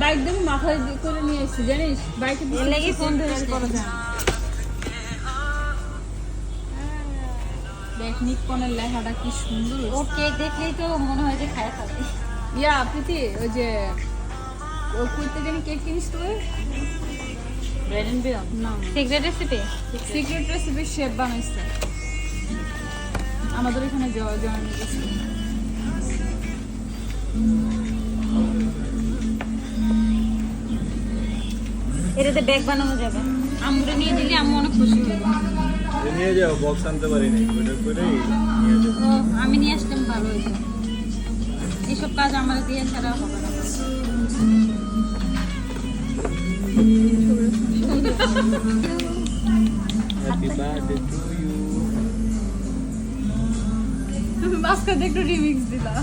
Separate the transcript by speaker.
Speaker 1: Bike দিয়ে মাথায় করে নিয়ে এসেছি জানিস, বাইকে
Speaker 2: লেগে ফোন ধরে করা যায় না।
Speaker 1: দেখ নিকনের লেখাটা কি সুন্দর।
Speaker 2: ও কেক দেখলেই তো মনে হয় যে খায় খাবে।
Speaker 1: ইয়া প্রীতি ওই যে ও কইতে জানি কেক কিনিস তুই
Speaker 2: ব্রেড এন্ড বিয়ন
Speaker 1: না
Speaker 2: secret recipe.
Speaker 1: Secret recipe chef বানাইছে আমাদের এখানে জয়েন করেছে।
Speaker 2: এটাতে ব্যাগ বানানো যাবে। আম্মুরে নিয়ে দিলে আম্মু অনেক খুশি হবে।
Speaker 3: নিয়ে যাও, বক্স আনতে পারি নাই, ওটা করেই নিয়ে যাও।
Speaker 2: ও আমি নিয়ে আসলাম ভালো হয়েছে। এইসব কাজ আমার দিয়ে ছাড়া হবে না।
Speaker 3: Happy birthday to you.
Speaker 1: তুমি মাঝখানে একটু রিমিক্স দিলা।